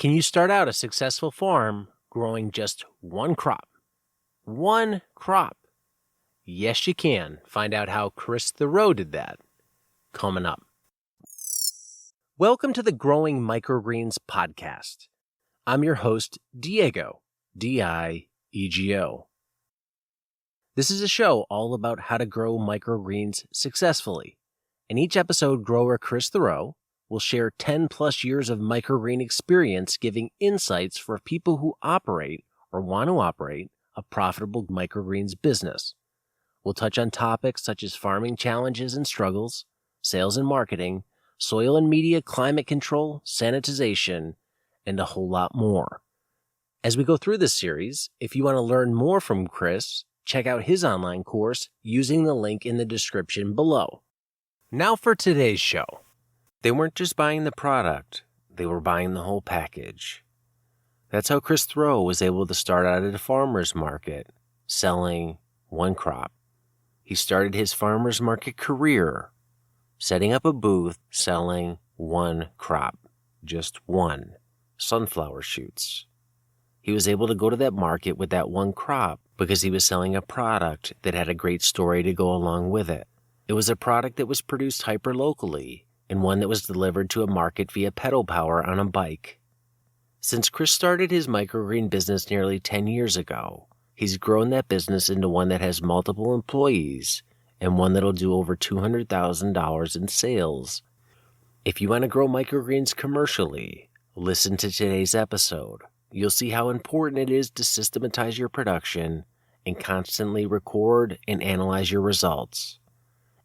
Can you start out a successful farm growing just one crop? One crop. Yes, you can. Find out how Chris Theroux did that. Coming up. Welcome to the Growing Microgreens podcast. I'm your host, Diego, D-I-E-G-O. This is a show all about how to grow microgreens successfully. In each episode, grower Chris Theroux will share 10 plus years of microgreen experience, giving insights for people who operate or want to operate a profitable microgreens business. We'll touch on topics such as farming challenges and struggles, sales and marketing, soil and media, climate control, sanitization, and a whole lot more. As we go through this series, if you want to learn more from Chris, check out his online course using the link in the description below. Now for today's show. They weren't just buying the product, they were buying the whole package. That's how Chris Theroux was able to start out at a farmer's market, selling one crop. He started his farmer's market career, setting up a booth, selling one crop, just one, sunflower shoots. He was able to go to that market with that one crop because he was selling a product that had a great story to go along with it. It was a product that was produced hyper-locally and one that was delivered to a market via pedal power on a bike. Since Chris started his microgreen business nearly 10 years ago, he's grown that business into one that has multiple employees and one that'll do over $200,000 in sales. If you want to grow microgreens commercially, listen to today's episode. You'll see how important it is to systematize your production and constantly record and analyze your results.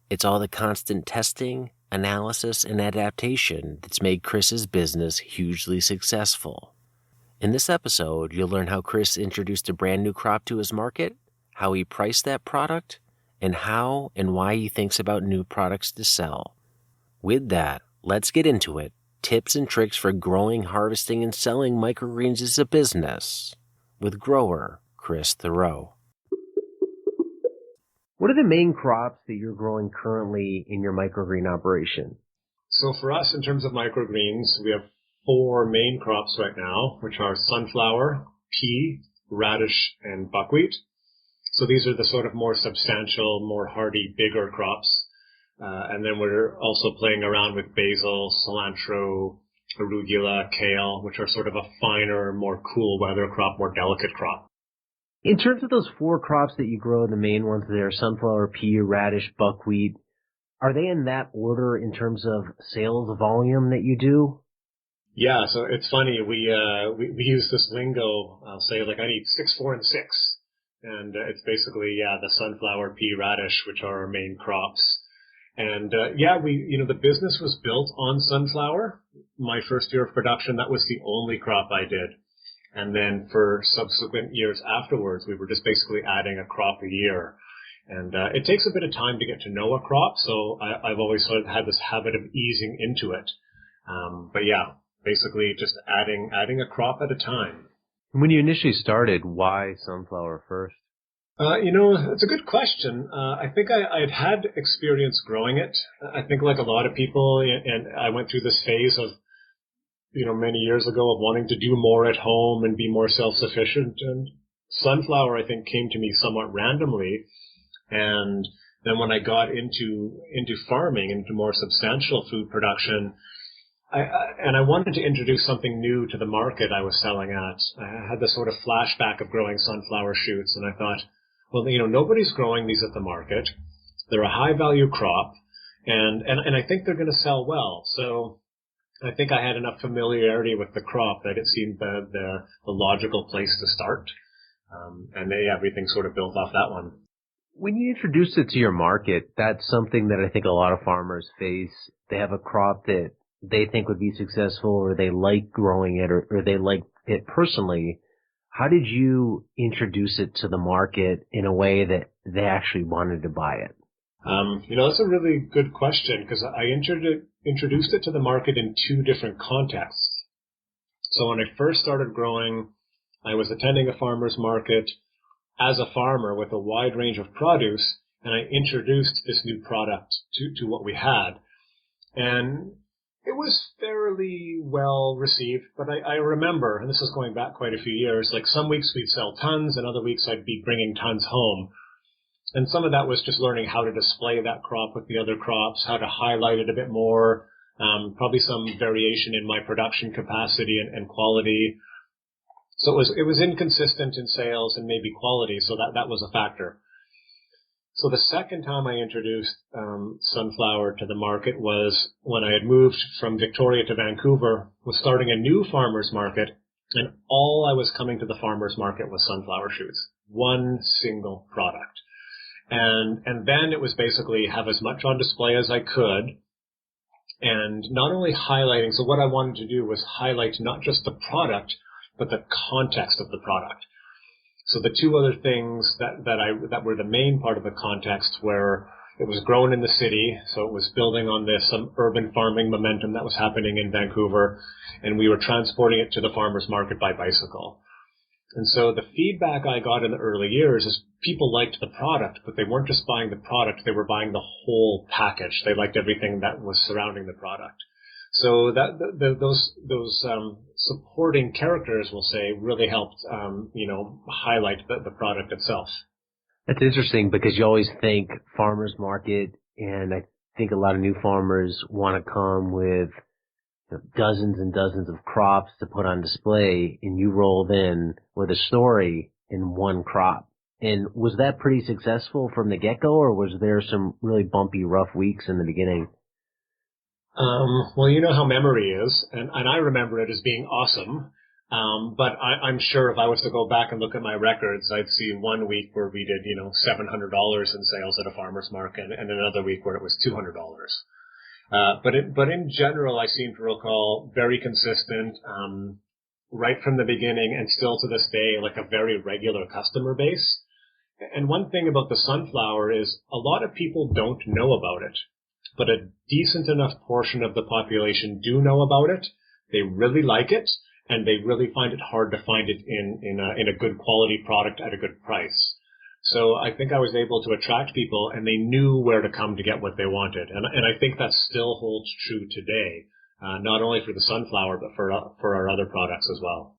It's all the constant testing, analysis, and adaptation that's made Chris's business hugely successful. In this episode, you'll learn how Chris introduced a brand new crop to his market, how he priced that product, and how and why he thinks about new products to sell. With that, let's get into it. Tips and tricks for growing, harvesting, and selling microgreens as a business with grower Chris Theroux. What are the main crops that you're growing currently in your microgreen operation? So for us, in terms of microgreens, we have 4 main crops right now, which are sunflower, pea, radish, and buckwheat. So these are the sort of more substantial, more hardy, bigger crops. And then we're also playing around with basil, cilantro, arugula, kale, which are sort of a finer, more cool weather crop, more delicate crop. In terms of those 4 crops that you grow, the main ones there, sunflower, pea, radish, buckwheat, are they in that order in terms of sales volume that you do? Yeah, so it's funny. We use this lingo. I'll say, like, I need 6, 4, and 6. And it's basically, the sunflower, pea, radish, which are our main crops. And, the business was built on sunflower. My first year of production, that was the only crop I did. And then for subsequent years afterwards, we were just basically adding a crop a year. And it takes a bit of time to get to know a crop, so I've always sort of had this habit of easing into it. Basically just adding a crop at a time. When you initially started, why sunflower first? It's a good question. I think I'd had experience growing it. I think like a lot of people, and I went through this phase of, many years ago of wanting to do more at home and be more self-sufficient. And sunflower, I think, came to me somewhat randomly. And then when I got into farming, into more substantial food production, I wanted to introduce something new to the market I was selling at. I had this sort of flashback of growing sunflower shoots, and I thought, well, nobody's growing these at the market. They're a high-value crop, and I think they're going to sell well. So I think I had enough familiarity with the crop that it seemed the logical place to start. Everything sort of built off that one. When you introduced it to your market, that's something that I think a lot of farmers face. They have a crop that they think would be successful, or they like growing it, or they like it personally. How did you introduce it to the market in a way that they actually wanted to buy it? That's a really good question, because I introduced it to the market in 2 different contexts. So when I first started growing, I was attending a farmer's market as a farmer with a wide range of produce, and I introduced this new product to what we had. And It was fairly well received, but I remember, and this is going back quite a few years, like some weeks we'd sell tons and other weeks I'd be bringing tons home. And some of that was just learning how to display that crop with the other crops, how to highlight it a bit more, probably some variation in my production capacity and quality. So it was inconsistent in sales and maybe quality, so that was a factor. So the second time I introduced sunflower to the market was when I had moved from Victoria to Vancouver, was starting a new farmer's market, and all I was coming to the farmer's market was sunflower shoots. One single product. And then it was basically have as much on display as I could, and not only highlighting, so what I wanted to do was highlight not just the product, but the context of the product. So the two other things that were the main part of the context were it was grown in the city, so it was building on some urban farming momentum that was happening in Vancouver, and we were transporting it to the farmer's market by bicycle. And so the feedback I got in the early years is people liked the product, but they weren't just buying the product, they were buying the whole package. They liked everything that was surrounding the product. So those supporting characters, we'll say, really helped, highlight the product itself. That's interesting because you always think farmer's market, and I think a lot of new farmers want to come with dozens and dozens of crops to put on display, and you rolled in with a story in one crop. And was that pretty successful from the get-go, or was there some really bumpy, rough weeks in the beginning? Well, you know how memory is, and I remember it as being awesome. But I'm sure if I was to go back and look at my records, I'd see one week where we did, $700 in sales at a farmer's market, and another week where it was $200. But in general, I seem to recall very consistent, right from the beginning and still to this day, like a very regular customer base. And one thing about the sunflower is a lot of people don't know about it, but a decent enough portion of the population do know about it. They really like it, and they really find it hard to find it in a good quality product at a good price. So I think I was able to attract people, and they knew where to come to get what they wanted. And I think that still holds true today, not only for the sunflower, but for our other products as well.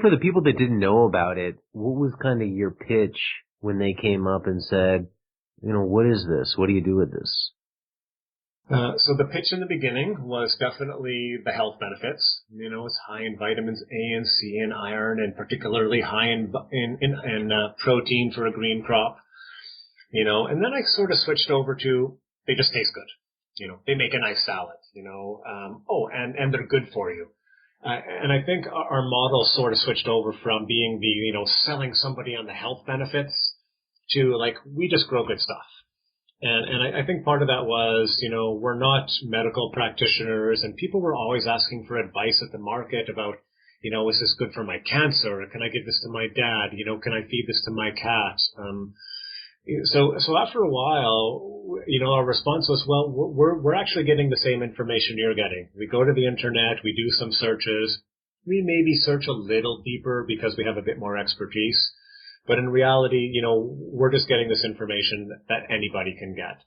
For the people that didn't know about it, what was kind of your pitch when they came up and said, what is this? What do you do with this? So the pitch in the beginning was definitely the health benefits. It's high in vitamins A and C and iron, and particularly high in protein for a green crop. And then I sort of switched over to they just taste good. They make a nice salad. And they're good for you. And I think our model sort of switched over from being selling somebody on the health benefits to we just grow good stuff. And I think part of that was, we're not medical practitioners, and people were always asking for advice at the market about, is this good for my cancer? Can I give this to my dad? Can I feed this to my cat? So after a while, our response was, well, we're actually getting the same information you're getting. We go to the internet, we do some searches, we maybe search a little deeper because we have a bit more expertise. But in reality, we're just getting this information that anybody can get.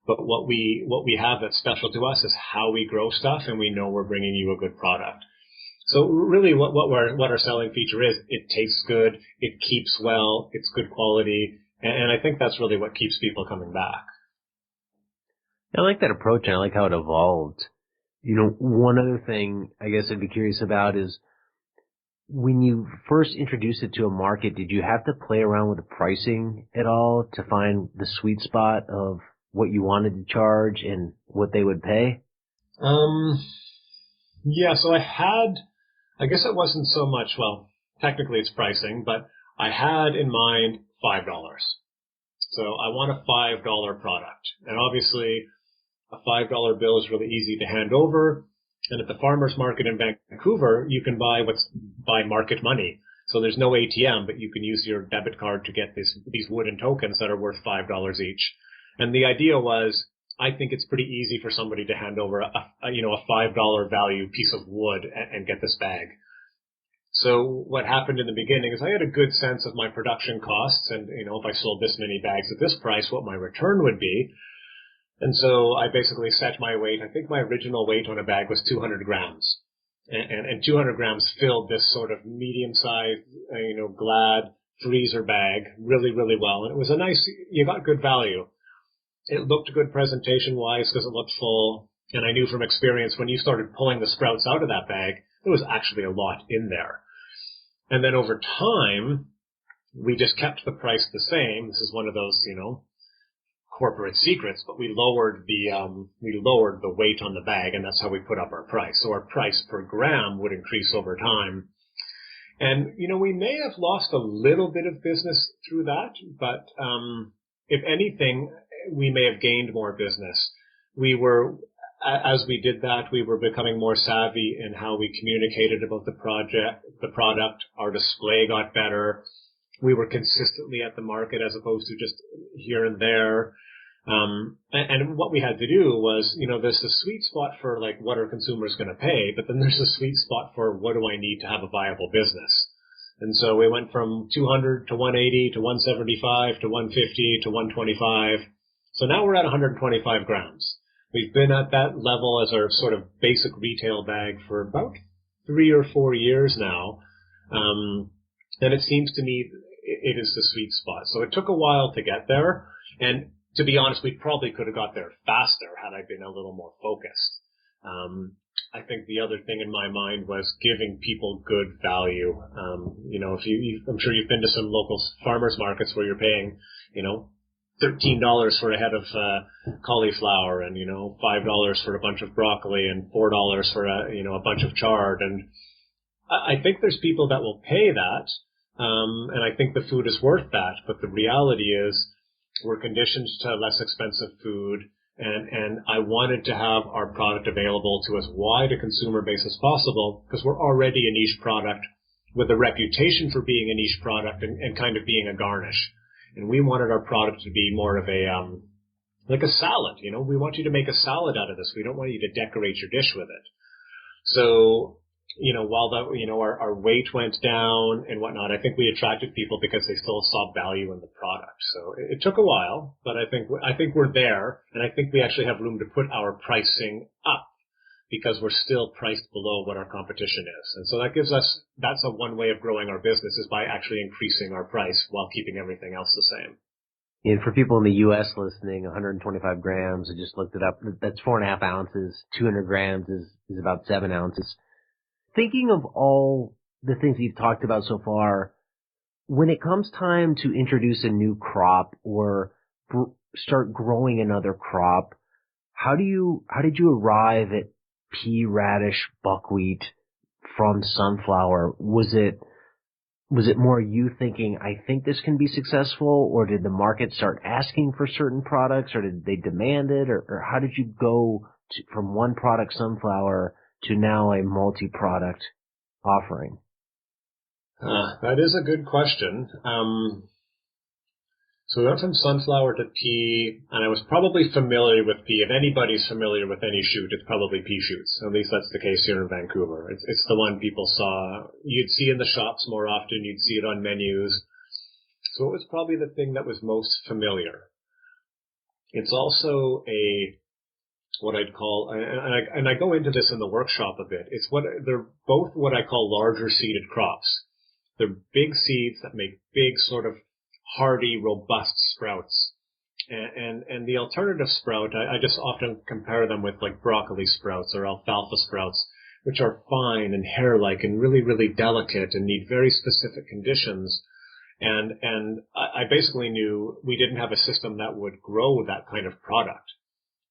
But what we have that's special to us is how we grow stuff, and we know we're bringing you a good product. So really what our selling feature is, it tastes good, it keeps well, it's good quality, and I think that's really what keeps people coming back. I like that approach, and I like how it evolved. One other thing I guess I'd be curious about is, when you first introduced it to a market, did you have to play around with the pricing at all to find the sweet spot of what you wanted to charge and what they would pay? Yeah, so I guess it wasn't so much, well, technically it's pricing, but I had in mind $5. So I want a $5 product. And obviously a $5 bill is really easy to hand over. And at the farmer's market in Vancouver, you can buy market money. So there's no ATM, but you can use your debit card to get these wooden tokens that are worth $5 each. And the idea was, I think it's pretty easy for somebody to hand over a $5 value piece of wood and get this bag. So what happened in the beginning is I had a good sense of my production costs, and if I sold this many bags at this price, what my return would be. And so I basically set my weight. I think my original weight on a bag was 200 grams. And 200 grams filled this sort of medium-sized, Glad freezer bag really, really well. And it was you got good value. It looked good presentation-wise because it looked full. And I knew from experience when you started pulling the sprouts out of that bag, there was actually a lot in there. And then over time, we just kept the price the same. This is one of those, corporate secrets, but we lowered the weight on the bag, and that's how we put up our price. So our price per gram would increase over time. And, we may have lost a little bit of business through that, but if anything, we may have gained more business. As we did that, we were becoming more savvy in how we communicated about the product. Our display got better. We were consistently at the market as opposed to just here and there. And what we had to do was, there's a sweet spot for like what are consumers going to pay, but then there's a sweet spot for what do I need to have a viable business. And so we went from 200 to 180 to 175 to 150 to 125. So now we're at 125 grams. We've been at that level as our sort of basic retail bag for about 3 or 4 years now. And it seems to me it is the sweet spot. So it took a while to get there. And to be honest, we probably could have got there faster had I been a little more focused. I think the other thing in my mind was giving people good value. I'm sure you've been to some local farmers markets where you're paying, $13 for a head of cauliflower and, $5 for a bunch of broccoli and $4 for a bunch of chard. And I think there's people that will pay that. And I think the food is worth that. But the reality is we're conditioned to less expensive food. And I wanted to have our product available to as wide a consumer base as possible because we're already a niche product with a reputation for being a niche product and kind of being a garnish. And we wanted our product to be more of like a salad. We want you to make a salad out of this. We don't want you to decorate your dish with it. So, while our weight went down and whatnot, I think we attracted people because they still saw value in the product. So it took a while, but I think we're there, and I think we actually have room to put our pricing up because we're still priced below what our competition is. And so that's one way of growing our business is by actually increasing our price while keeping everything else the same. And for people in the U.S. listening, 125 grams, I just looked it up. That's 4.5 ounces. 200 grams is about 7 ounces. Thinking of all the things you've talked about so far, when it comes time to introduce a new crop or start growing another crop, how did you arrive at pea, radish, buckwheat from sunflower? Was it more you thinking, I think this can be successful, or did the market start asking for certain products, or did they demand it, or how did you go from one product, sunflower, to now a multi-product offering? That is a good question. So we went from sunflower to pea, and I was probably familiar with pea. If anybody's familiar with any shoot, it's probably pea shoots. At least that's the case here in Vancouver. It's the one people you'd see in the shops more often. You'd see it on menus. So it was probably the thing that was most familiar. It's also what I'd call, and I go into this in the workshop a bit. They're both what I call larger seeded crops. They're big seeds that make big sort of hardy, robust sprouts. And the alternative sprout, I just often compare them with like broccoli sprouts or alfalfa sprouts, which are fine and hair-like and really, really delicate and need very specific conditions. And I basically knew we didn't have a system that would grow that kind of product.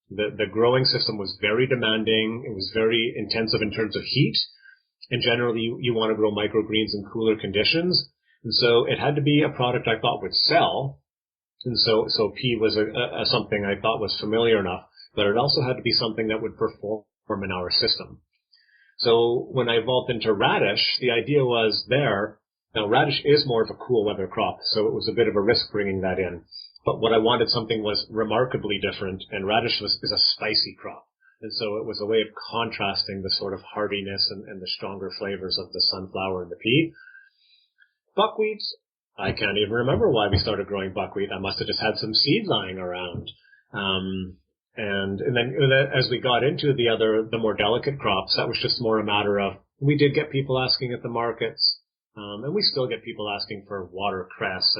The growing system was very demanding. It was very intensive in terms of heat. And generally, you want to grow microgreens in cooler conditions. And so it had to be a product I thought would sell. And so pea was something I thought was familiar enough, but it also had to be something that would perform in our system. So when I evolved into radish, the idea was now radish is more of a cool weather crop, so it was a bit of a risk bringing that in. But what I wanted something was remarkably different, and radish is a spicy crop. And so it was a way of contrasting the sort of hardiness and the stronger flavors of the sunflower and the pea. Buckwheat, I can't even remember why we started growing buckwheat. I must have just had some seed lying around. And then as we got into the more delicate crops, that was just more a matter of, we did get people asking at the markets, and we still get people asking for watercress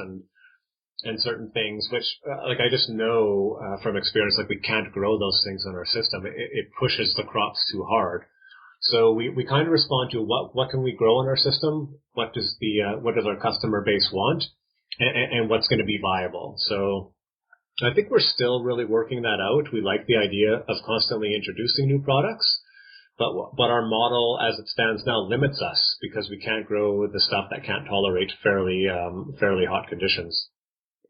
and certain things, which, like, I just know from experience, like, we can't grow those things in our system. It pushes the crops too hard. So we kind of respond to what can we grow in our system? What does our customer base want? And what's going to be viable? So I think we're still really working that out. We like the idea of constantly introducing new products, but our model as it stands now limits us because we can't grow the stuff that can't tolerate fairly hot conditions.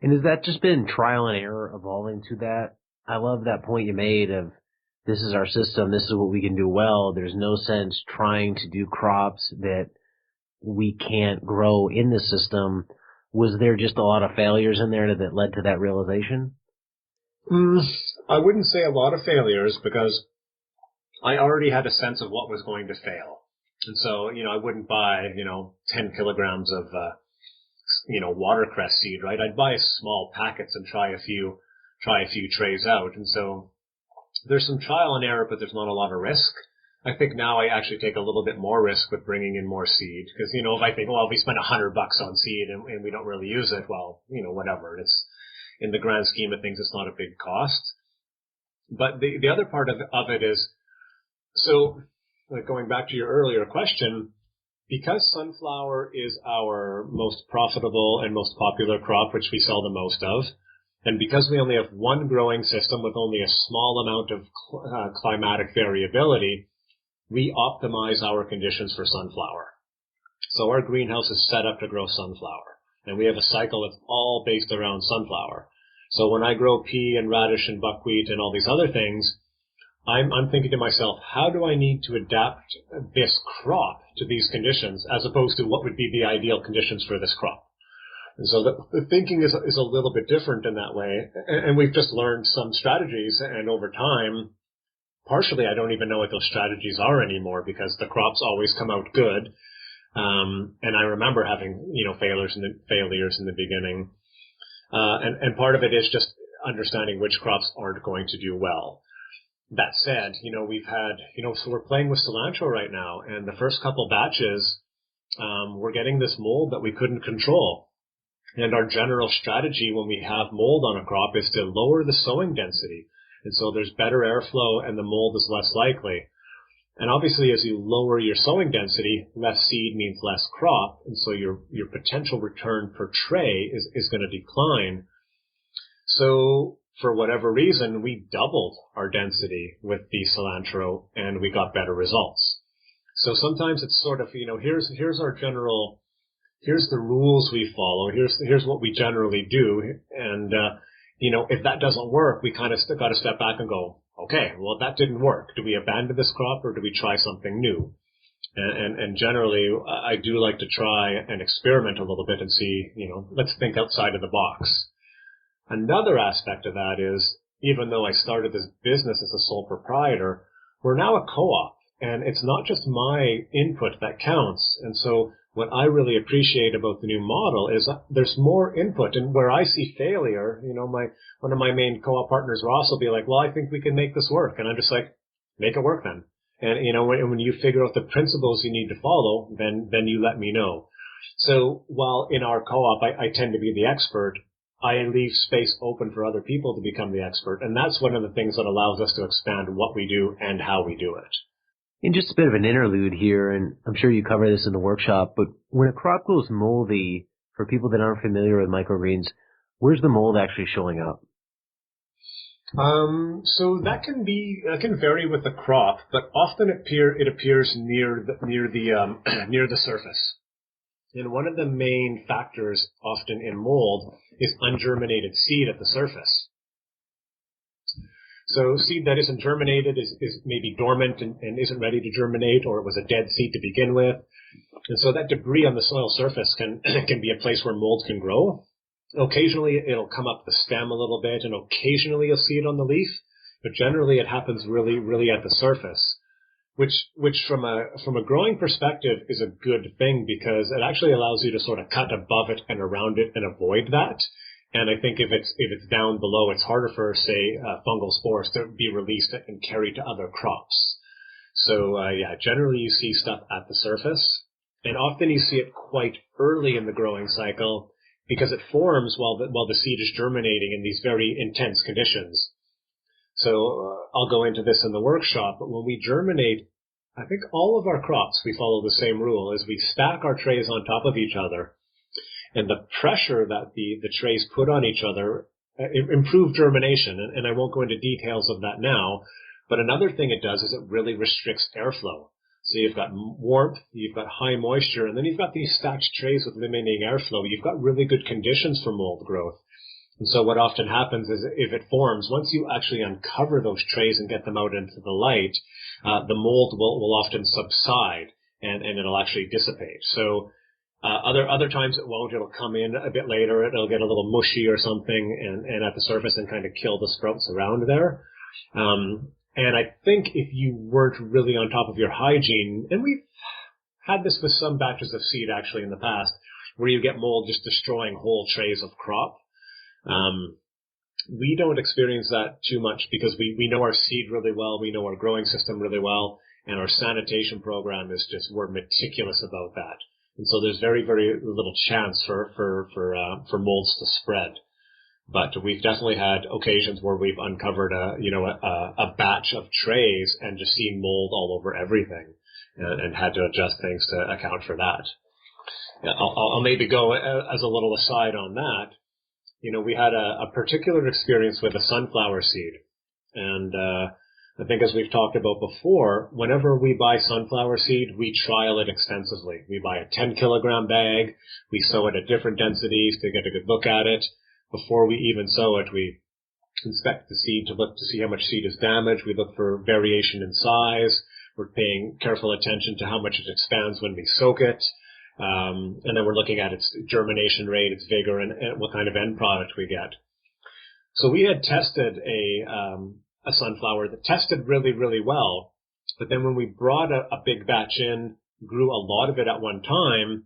And has that just been trial and error evolving to that? I love that point you made of, this is our system, this is what we can do well. There's no sense trying to do crops that we can't grow in the system. Was there just a lot of failures in there that led to that realization? I wouldn't say a lot of failures, because I already had a sense of what was going to fail. And so, I wouldn't buy, 10 kilograms of, watercress seed, right? I'd buy small packets and try a few trays out. And so there's some trial and error, but there's not a lot of risk. I think now I actually take a little bit more risk with bringing in more seed, because, if I think, well, if we spend $100 on seed and we don't really use it, well, whatever. It's, in the grand scheme of things, it's not a big cost. But the other part of it is, so, like, going back to your earlier question, because sunflower is our most profitable and most popular crop, which we sell the most of, and because we only have one growing system with only a small amount of climatic variability, we optimize our conditions for sunflower. So our greenhouse is set up to grow sunflower, and we have a cycle that's all based around sunflower. So when I grow pea and radish and buckwheat and all these other things, I'm thinking to myself, how do I need to adapt this crop to these conditions as opposed to what would be the ideal conditions for this crop? And so the thinking is a little bit different in that way. And we've just learned some strategies, and over time, partially I don't even know what those strategies are anymore, because the crops always come out good. And I remember having, failures in the beginning. And part of it is just understanding which crops aren't going to do well. That said, we've had, so we're playing with cilantro right now, and the first couple batches, we're getting this mold that we couldn't control. And our general strategy when we have mold on a crop is to lower the sowing density. And so there's better airflow and the mold is less likely. And obviously, as you lower your sowing density, less seed means less crop. And so your potential return per tray is going to decline. So for whatever reason, we doubled our density with the cilantro and we got better results. So sometimes it's sort of, here's our general, here's the rules we follow. Here's what we generally do. And, if that doesn't work, we kind of got to step back and go, okay, well, that didn't work. Do we abandon this crop or do we try something new? And generally, I do like to try and experiment a little bit and see, let's think outside of the box. Another aspect of that is, even though I started this business as a sole proprietor, we're now a co-op, and it's not just my input that counts. And so what I really appreciate about the new model is there's more input, and where I see failure, one of my main co-op partners, Ross, will be like, well, I think we can make this work. And I'm just like, make it work then. And, when you figure out the principles you need to follow, then you let me know. So while in our co-op, I tend to be the expert, I leave space open for other people to become the expert. And that's one of the things that allows us to expand what we do and how we do it. In just a bit of an interlude here, and I'm sure you cover this in the workshop, but when a crop goes moldy, for people that aren't familiar with microgreens, where's the mold actually showing up? So that can vary with the crop, but often it appears near the surface. And one of the main factors often in mold is ungerminated seed at the surface. So seed that isn't germinated is maybe dormant and isn't ready to germinate, or it was a dead seed to begin with. And so that debris on the soil surface can be a place where mold can grow. Occasionally it'll come up the stem a little bit, and occasionally you'll see it on the leaf, but generally it happens really, really at the surface. Which from a growing perspective is a good thing, because it actually allows you to sort of cut above it and around it and avoid that. And I think if it's down below, it's harder for, say, fungal spores to be released and carried to other crops. So generally you see stuff at the surface, and often you see it quite early in the growing cycle because it forms while the seed is germinating in these very intense conditions. So I'll go into this in the workshop, but when we germinate, I think all of our crops, we follow the same rule, is we stack our trays on top of each other, and the pressure that the trays put on each other improve germination, and I won't go into details of that now, but another thing it does is it really restricts airflow. So you've got warmth, you've got high moisture, and then you've got these stacked trays with limiting airflow. You've got really good conditions for mold growth. And so what often happens is if it forms, once you actually uncover those trays and get them out into the light, the mold will often subside and it'll actually dissipate. So other times it won't. It'll come in a bit later. It'll get a little mushy or something and at the surface and kind of kill the sprouts around there. And I think if you weren't really on top of your hygiene, and we've had this with some batches of seed actually in the past, where you get mold just destroying whole trays of crop. We don't experience that too much because we know our seed really well, we know our growing system really well, and our sanitation program is just, we're meticulous about that. And so there's very, very little chance for molds to spread. But we've definitely had occasions where we've uncovered a batch of trays and just seen mold all over everything and had to adjust things to account for that. I'll maybe go as a little aside on that. We had a particular experience with a sunflower seed. And I think as we've talked about before, whenever we buy sunflower seed, we trial it extensively. We buy a 10-kilogram bag. We sow it at different densities to get a good look at it. Before we even sow it, we inspect the seed to look to see how much seed is damaged. We look for variation in size. We're paying careful attention to how much it expands when we soak it. And then we're looking at its germination rate, its vigor, and what kind of end product we get. So we had tested a sunflower that tested really, really well. But then when we brought a big batch in, grew a lot of it at one time,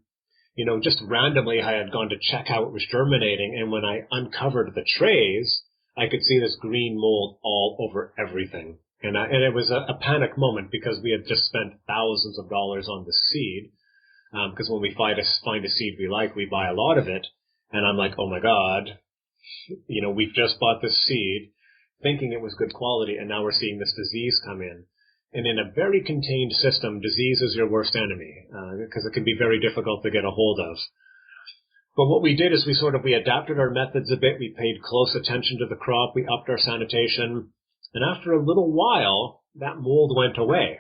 just randomly I had gone to check how it was germinating. And when I uncovered the trays, I could see this green mold all over everything. And it was a panic moment because we had just spent thousands of dollars on the seed. Because when we find a seed we like, we buy a lot of it. And I'm like, oh my God, we've just bought this seed thinking it was good quality. And now we're seeing this disease come in. And in a very contained system, disease is your worst enemy, because it can be very difficult to get a hold of. But what we did is we adapted our methods a bit. We paid close attention to the crop. We upped our sanitation. And after a little while, that mold went away.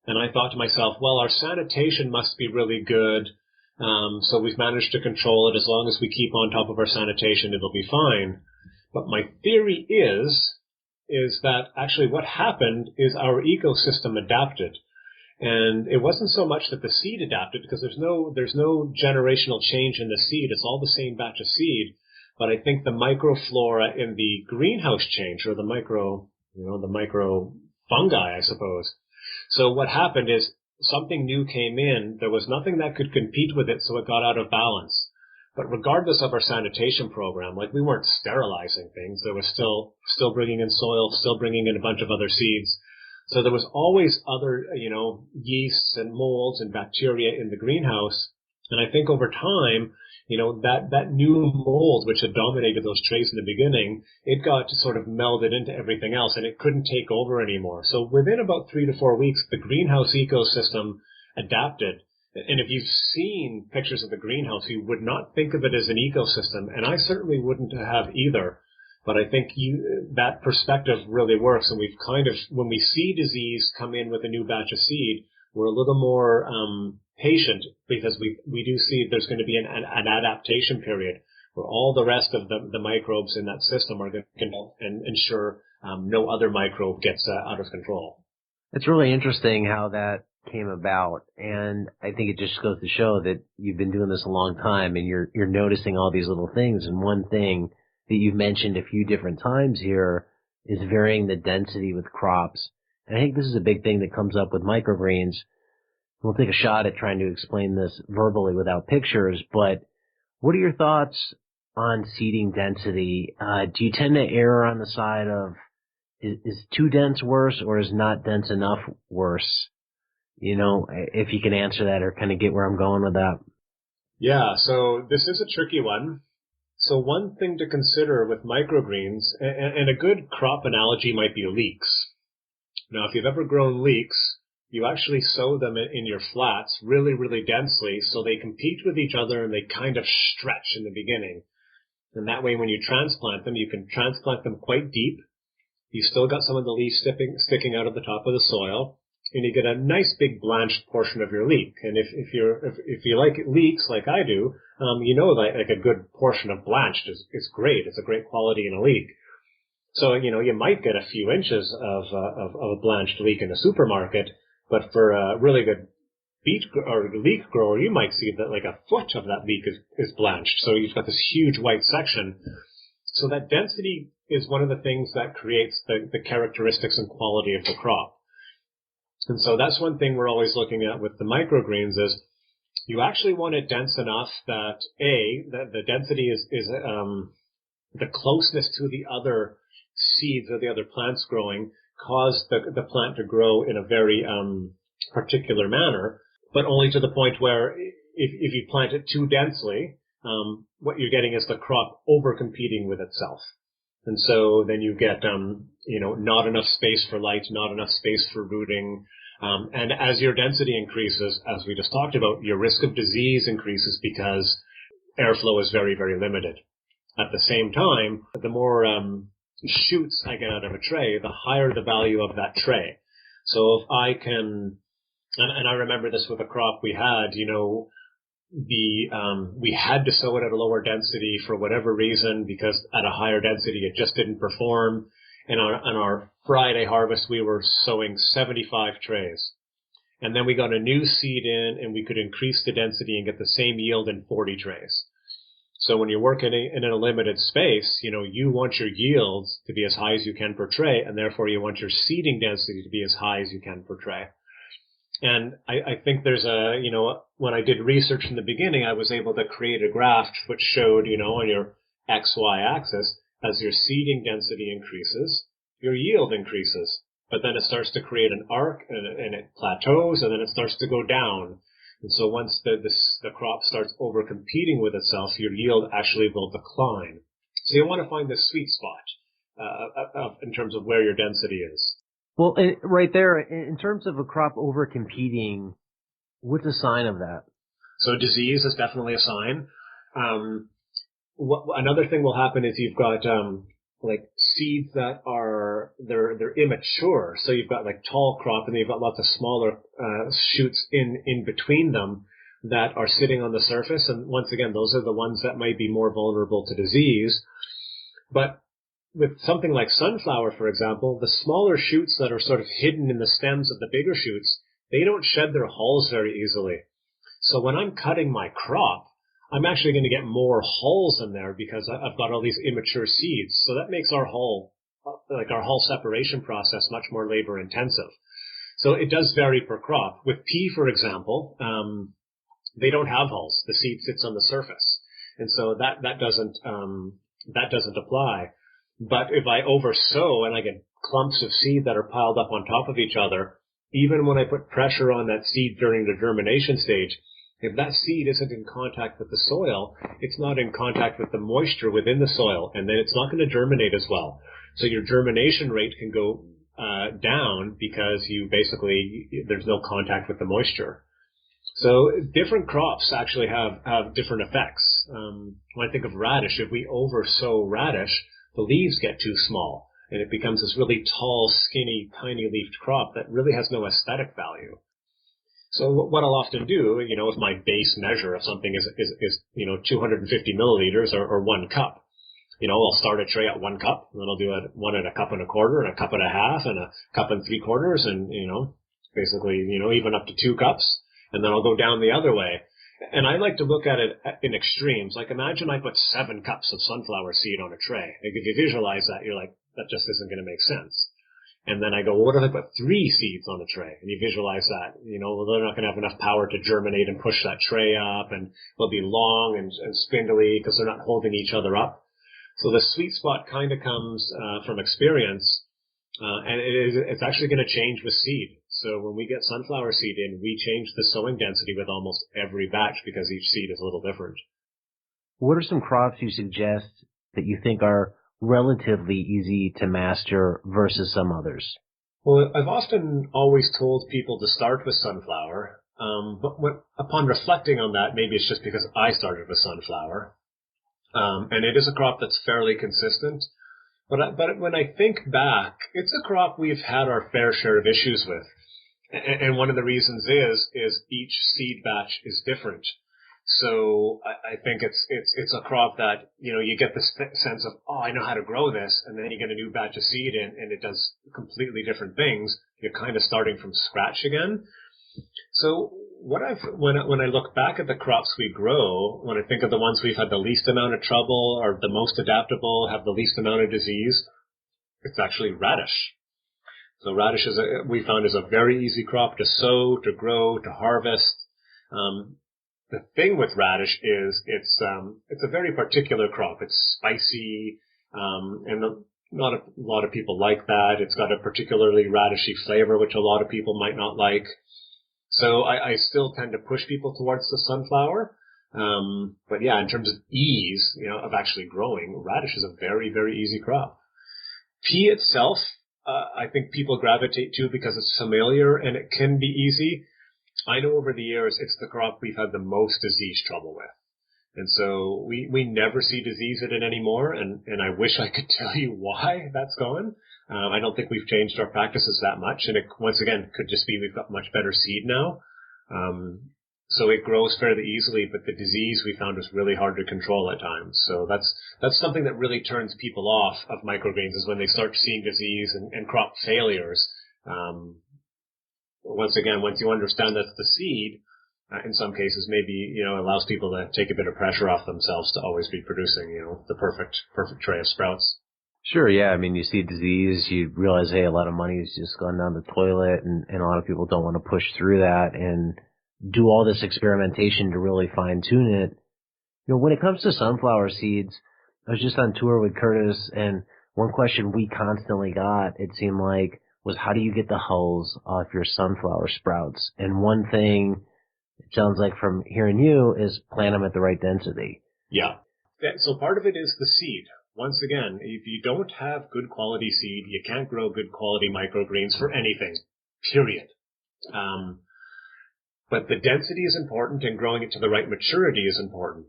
And I thought to myself, well, our sanitation must be really good. So we've managed to control it. As long as we keep on top of our sanitation, it'll be fine. But my theory is that actually what happened is our ecosystem adapted. And it wasn't so much that the seed adapted, because there's no generational change in the seed. It's all the same batch of seed. But I think the microflora in the greenhouse changed, or the micro fungi, I suppose. So what happened is something new came in. There was nothing that could compete with it, so it got out of balance. But regardless of our sanitation program, we weren't sterilizing things. There was still bringing in soil, still bringing in a bunch of other seeds. So there was always other, yeasts and molds and bacteria in the greenhouse. And I think over time, that new mold, which had dominated those trays in the beginning, it got sort of melded into everything else and it couldn't take over anymore. So within about 3 to 4 weeks, the greenhouse ecosystem adapted. And if you've seen pictures of the greenhouse, you would not think of it as an ecosystem. And I certainly wouldn't have either. But I think that perspective really works. And we've when we see disease come in with a new batch of seed, we're a little more patient, because we do see there's going to be an adaptation period where all the rest of the microbes in that system are going to ensure no other microbe gets out of control. It's really interesting how that came about, and I think it just goes to show that you've been doing this a long time and you're noticing all these little things. And one thing that you've mentioned a few different times here is varying the density with crops. And I think this is a big thing that comes up with microgreens. We'll take a shot at trying to explain this verbally without pictures, but what are your thoughts on seeding density, do you tend to err on the side of is too dense worse or is not dense enough worse? You know, if you can answer that or kind of get where I'm going with that. Yeah, so this is a tricky one. So one thing to consider with microgreens, and a good crop analogy might be leeks. Now, if you've ever grown leeks, you actually sow them in your flats really, really densely so they compete with each other and they kind of stretch in the beginning. And that way, when you transplant them, you can transplant them quite deep. You still got some of the leaves sticking out of the top of the soil, and you get a nice big blanched portion of your leek. And if you like leeks like I do, you know that like a good portion of blanched is great. It's a great quality in a leek. So you might get a few inches of a blanched leek in a supermarket, but for a really good beet or leek grower, you might see that like a foot of that leek is blanched. So you've got this huge white section. So that density is one of the things that creates the characteristics and quality of the crop. And so that's one thing we're always looking at with the microgreens is you actually want it dense enough that the density is the closeness to the other seeds or the other plants growing cause the plant to grow in a very particular manner, but only to the point where if you plant it too densely, what you're getting is the crop over competing with itself. And so then you get, not enough space for light, not enough space for rooting. And as your density increases, as we just talked about, your risk of disease increases because airflow is very, very limited. At the same time, the more shoots I get out of a tray, the higher the value of that tray. So if I can, and I remember this with a crop we had, we had to sow it at a lower density for whatever reason because at a higher density it just didn't perform. And on our Friday harvest we were sowing 75 trays. And then we got a new seed in and we could increase the density and get the same yield in 40 trays. So when you're working in a limited space, you want your yields to be as high as you can per tray, and therefore you want your seeding density to be as high as you can per tray. And I think there's when I did research in the beginning, I was able to create a graph which showed, on your XY axis, as your seeding density increases, your yield increases. But then it starts to create an arc and it plateaus and then it starts to go down. And so once the crop starts over competing with itself, your yield actually will decline. So you want to find the sweet spot in terms of where your density is. Well, right there, in terms of a crop over competing, what's a sign of that? So disease is definitely a sign. Another thing will happen is you've got like seeds that they're immature. So you've got like tall crop and then you've got lots of smaller shoots in between them that are sitting on the surface. And once again, those are the ones that might be more vulnerable to disease. But with something like sunflower, for example, the smaller shoots that are sort of hidden in the stems of the bigger shoots, they don't shed their hulls very easily. So when I'm cutting my crop, I'm actually going to get more hulls in there because I've got all these immature seeds. So that makes our hull separation process much more labor intensive. So it does vary per crop. With pea, for example, they don't have hulls. The seed sits on the surface. And so that doesn't apply. But if I oversow and I get clumps of seed that are piled up on top of each other, even when I put pressure on that seed during the germination stage, if that seed isn't in contact with the soil, it's not in contact with the moisture within the soil, and then it's not going to germinate as well. So your germination rate can go down because there's no contact with the moisture. So different crops actually have different effects. When I think of radish, if we oversow radish, the leaves get too small, and it becomes this really tall, skinny, tiny-leafed crop that really has no aesthetic value. So what I'll often do, if my base measure of something is 250 milliliters or 1 cup, I'll start a tray at 1 cup, and then I'll do one at a cup and a quarter, and a cup and a half, and a cup and 3/4, and, basically, even up to 2 cups, and then I'll go down the other way. And I like to look at it in extremes. Like imagine I put 7 cups of sunflower seed on a tray. Like if you visualize that, you're like, that just isn't going to make sense. And then I go, well, what if I put 3 seeds on the tray? And you visualize that. Well, they're not going to have enough power to germinate and push that tray up, and they'll be long and spindly because they're not holding each other up. So the sweet spot kind of comes from experience, and it's actually going to change with seed. So when we get sunflower seed in, we change the sowing density with almost every batch because each seed is a little different. What are some crops you suggest that you think are relatively easy to master versus some others? Well, I've often always told people to start with sunflower, but upon reflecting on that, maybe it's just because I started with sunflower, and it is a crop that's fairly consistent. But when I think back, it's a crop we've had our fair share of issues with. And one of the reasons is each seed batch is different. So I think it's a crop that, you get this sense of, oh, I know how to grow this. And then you get a new batch of seed in and it does completely different things. You're kind of starting from scratch again. So when I look back at the crops we grow, when I think of the ones we've had the least amount of trouble, are the most adaptable, have the least amount of disease, it's actually radish. So radish we found is a very easy crop to sow, to grow, to harvest. The thing with radish is it's a very particular crop. It's spicy, and not a lot of people like that. It's got a particularly radishy flavor, which a lot of people might not like. So I still tend to push people towards the sunflower. But yeah, in terms of ease, of actually growing, radish is a very, very easy crop. Pea itself, I think people gravitate to because it's familiar and it can be easy. I know over the years it's the crop we've had the most disease trouble with. And so we never see disease in it anymore, and I wish I could tell you why that's gone. I don't think we've changed our practices that much, and it, once again, could just be we've got much better seed now. So it grows fairly easily, but the disease we found was really hard to control at times. So that's something that really turns people off of microgreens, is when they start seeing disease and crop failures. Once again, once you understand that's the seed, in some cases, maybe, allows people to take a bit of pressure off themselves to always be producing, the perfect tray of sprouts. Sure, yeah. I mean, you see disease, you realize, hey, a lot of money has just gone down the toilet, and a lot of people don't want to push through that and do all this experimentation to really fine-tune it. When it comes to sunflower seeds, I was just on tour with Curtis, and one question we constantly got, it seemed like, was how do you get the hulls off your sunflower sprouts? And one thing, it sounds like from hearing you, is plant them at the right density. Yeah. So part of it is the seed. Once again, if you don't have good quality seed, you can't grow good quality microgreens for anything, period. But the density is important, and growing it to the right maturity is important.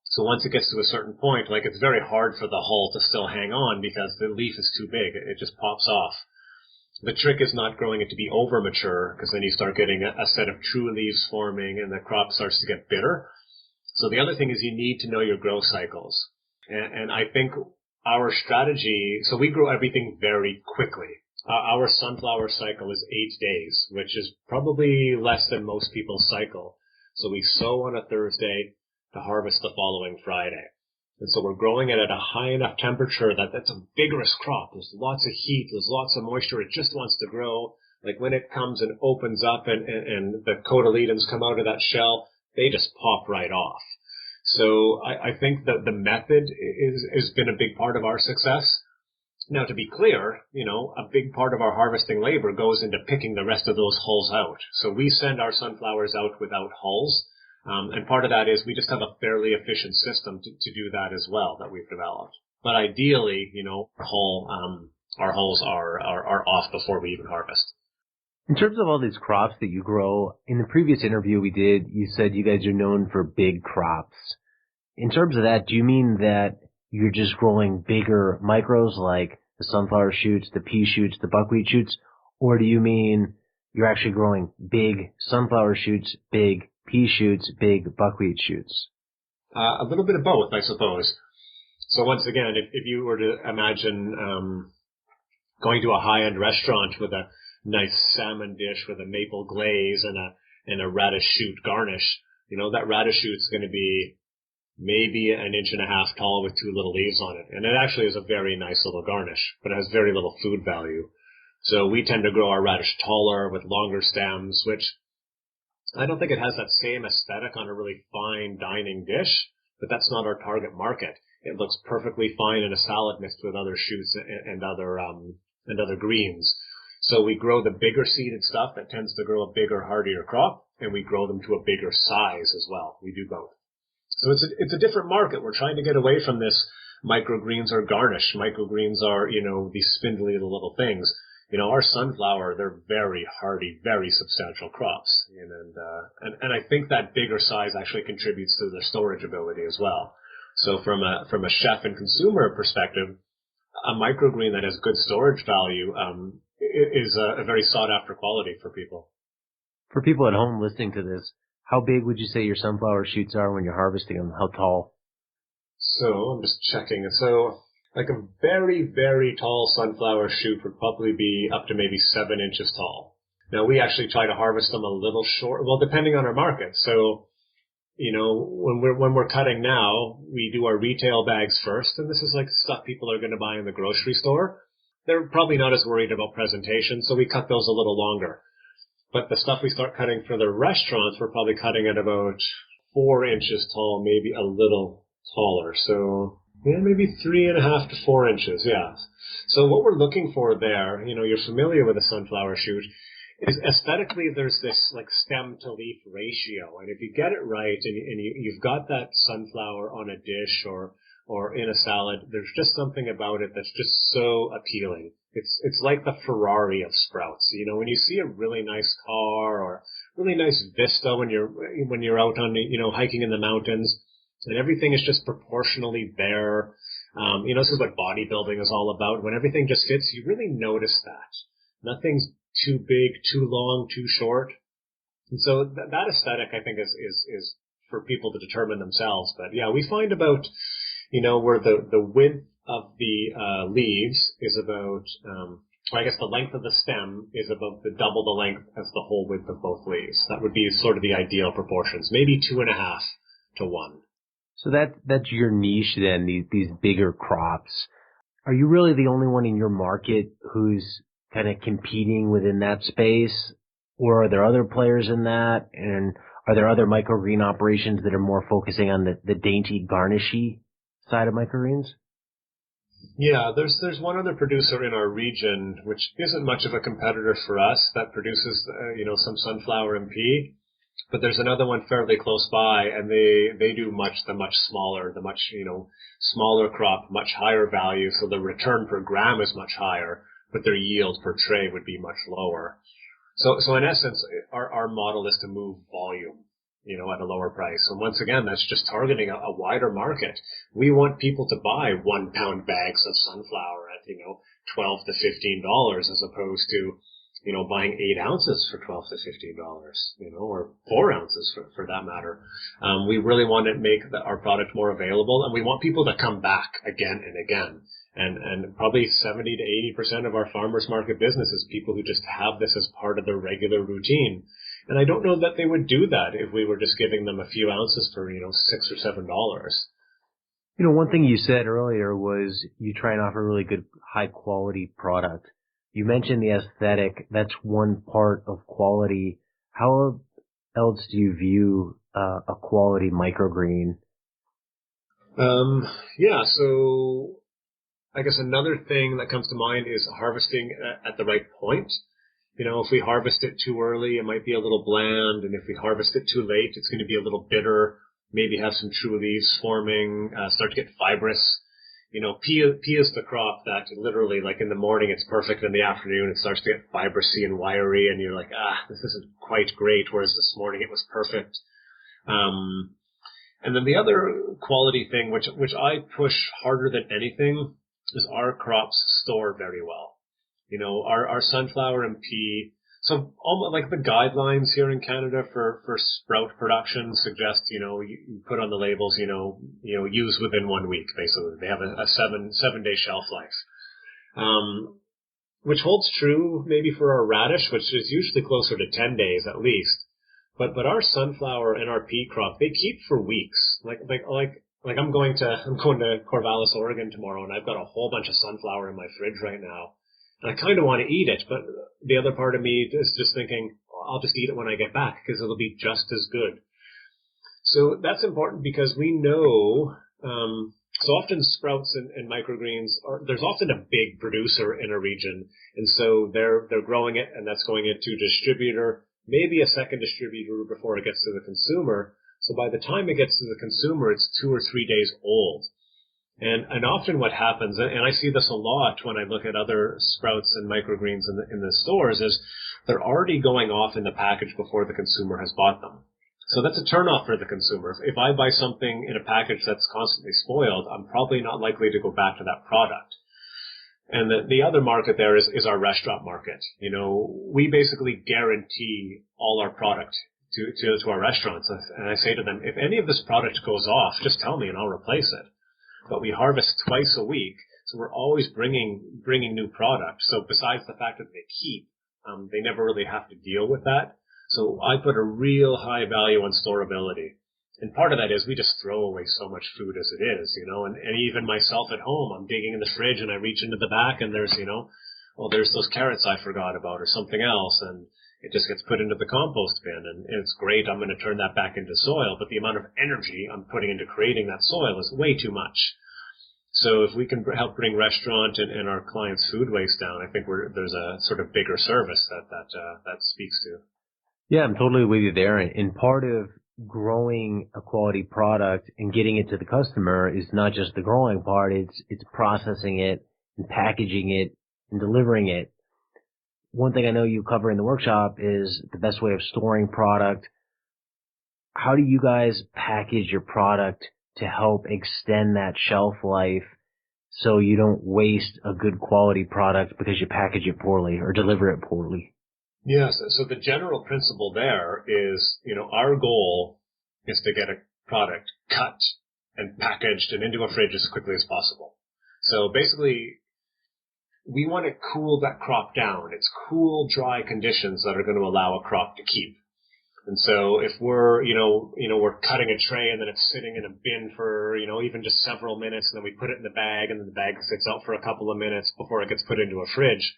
So once it gets to a certain point, like, it's very hard for the hull to still hang on because the leaf is too big. It just pops off. The trick is not growing it to be over mature, because then you start getting a set of true leaves forming and the crop starts to get bitter. So the other thing is you need to know your growth cycles. And I think our strategy, so we grow everything very quickly. Our sunflower cycle is 8 days, which is probably less than most people's cycle. So we sow on a Thursday to harvest the following Friday. And so we're growing it at a high enough temperature that's a vigorous crop. There's lots of heat, there's lots of moisture, it just wants to grow. Like when it comes and opens up and the cotyledons come out of that shell, they just pop right off. So I think that the method has been a big part of our success. Now, to be clear, a big part of our harvesting labor goes into picking the rest of those hulls out. So we send our sunflowers out without hulls. And part of that is we just have a fairly efficient system to do that as well that we've developed. But ideally, our hulls are off before we even harvest. In terms of all these crops that you grow, in the previous interview we did, you said you guys are known for big crops. In terms of that, do you mean that you're just growing bigger micros like the sunflower shoots, the pea shoots, the buckwheat shoots? Or do you mean you're actually growing big sunflower shoots, big pea shoots, big buckwheat shoots? A little bit of both, I suppose. So once again, if you were to imagine going to a high-end restaurant with a nice salmon dish with a maple glaze and a radish shoot garnish, that radish shoot's going to be maybe 1.5 inches tall with 2 little leaves on it. And it actually is a very nice little garnish, but it has very little food value. So we tend to grow our radish taller with longer stems, which I don't think it has that same aesthetic on a really fine dining dish, but that's not our target market. It looks perfectly fine in a salad mixed with other shoots and other greens. So we grow the bigger seeded stuff that tends to grow a bigger, hardier crop, and we grow them to a bigger size as well. We do both. So it's a different market. We're trying to get away from this microgreens are garnish. Microgreens are, these spindly little things. Our sunflower, they're very hardy, very substantial crops. And I think that bigger size actually contributes to their storage ability as well. So from a chef and consumer perspective, a microgreen that has good storage value, is a very sought after quality for people. For people at home listening to this, how big would you say your sunflower shoots are when you're harvesting them? How tall? So I'm just checking. So like a very, very tall sunflower shoot would probably be up to maybe 7 inches tall. Now we actually try to harvest them a little short, well, depending on our market. So, when we're cutting now, we do our retail bags first, and this is like stuff people are going to buy in the grocery store. They're probably not as worried about presentation, so we cut those a little longer. But the stuff we start cutting for the restaurants, we're probably cutting at about 4 inches tall, maybe a little taller. So yeah, maybe 3.5 to 4 inches. Yeah. So what we're looking for there, you're familiar with a sunflower shoot, is aesthetically there's this like stem to leaf ratio. And if you get it right and you've got that sunflower on a dish or in a salad, there's just something about it that's just so appealing. It's like the Ferrari of sprouts. When you see a really nice car or really nice vista when you're out on, hiking in the mountains, and everything is just proportionally there. This is what bodybuilding is all about. When everything just fits, you really notice that. Nothing's too big, too long, too short. And so that aesthetic, I think, is for people to determine themselves. But yeah, we find about, where the width of the leaves is about, or I guess the length of the stem is about double the length as the whole width of both leaves. That would be sort of the ideal proportions, maybe 2.5 to 1. So that's your niche then, these bigger crops. Are you really the only one in your market who's kind of competing within that space? Or are there other players in that? And are there other microgreen operations that are more focusing on the dainty garnishy side of microgreens? Yeah, there's one other producer in our region, which isn't much of a competitor for us, that produces, some sunflower and pea. But there's another one fairly close by, and they do the much smaller, smaller crop, much higher value. So the return per gram is much higher, but their yield per tray would be much lower. So in essence, our model is to move volume, at a lower price. And once again, that's just targeting a wider market. We want people to buy 1 pound bags of sunflower at, $12 to $15 as opposed to, buying 8 ounces for $12 to $15, or 4 ounces for that matter. We really want to make our product more available, and we want people to come back again and again. And probably 70 to 80% of our farmers market business is people who just have this as part of their regular routine. And I don't know that they would do that if we were just giving them a few ounces for, $6 or $7. One thing you said earlier was you try and offer a really good high quality product. You mentioned the aesthetic. That's one part of quality. How else do you view a quality microgreen? So I guess another thing that comes to mind is harvesting at the right point. If we harvest it too early, it might be a little bland. And if we harvest it too late, it's going to be a little bitter, maybe have some true leaves forming, start to get fibrous. Pea is the crop that literally, like in the morning, it's perfect. In the afternoon, it starts to get fibrous and wiry. And you're like, this isn't quite great. Whereas this morning, it was perfect. And then the other quality thing, which I push harder than anything, is our crops store very well. Our sunflower and pea. So almost like the guidelines here in Canada for sprout production suggest, you put on the labels, use within 1 week, basically. They have a 7-day shelf life. Which holds true maybe for our radish, which is usually closer to 10 days at least. But our sunflower and our pea crop, they keep for weeks. Like I'm going to Corvallis, Oregon tomorrow, and I've got a whole bunch of sunflower in my fridge right now. And I kind of want to eat it, but the other part of me is just thinking, I'll just eat it when I get back because it'll be just as good. So that's important because we know, so often sprouts and microgreens there's often a big producer in a region. And so they're growing it, and that's going into distributor, maybe a second distributor before it gets to the consumer. So by the time it gets to the consumer, it's 2 or 3 days old. And often what happens, and I see this a lot when I look at other sprouts and microgreens in the stores, is they're already going off in the package before the consumer has bought them. So that's a turnoff for the consumer. If I buy something in a package that's constantly spoiled, I'm probably not likely to go back to that product. And the other market there is our restaurant market. You know, we basically guarantee all our product to our restaurants. And I say to them, if any of this product goes off, just tell me and I'll replace it. But we harvest twice a week, so we're always bringing new product. So besides the fact that they keep, they never really have to deal with that. So I put a real high value on storability. And part of that is we just throw away so much food as it is, you know, and even myself at home, I'm digging in the fridge and I reach into the back and there's, you know, there's those carrots I forgot about or something else, and it just gets put into the compost bin, and it's great. I'm going to turn that back into soil, but the amount of energy I'm putting into creating that soil is way too much. So if we can help bring restaurant and our clients' food waste down, I think there's a sort of bigger service that speaks to. Yeah, I'm totally with you there. And part of growing a quality product and getting it to the customer is not just the growing part, it's processing it and packaging it and delivering it. One thing I know you cover in the workshop is the best way of storing product. How do you guys package your product to help extend that shelf life so you don't waste a good quality product because you package it poorly or deliver it poorly? Yes. So the general principle there is, you know, our goal is to get a product cut and packaged and into a fridge as quickly as possible. So basically, we want to cool that crop down. It's cool, dry conditions that are going to allow a crop to keep. And so if we're cutting a tray and then it's sitting in a bin for, you know, even just several minutes, and then we put it in the bag and then the bag sits out for a couple of minutes before it gets put into a fridge,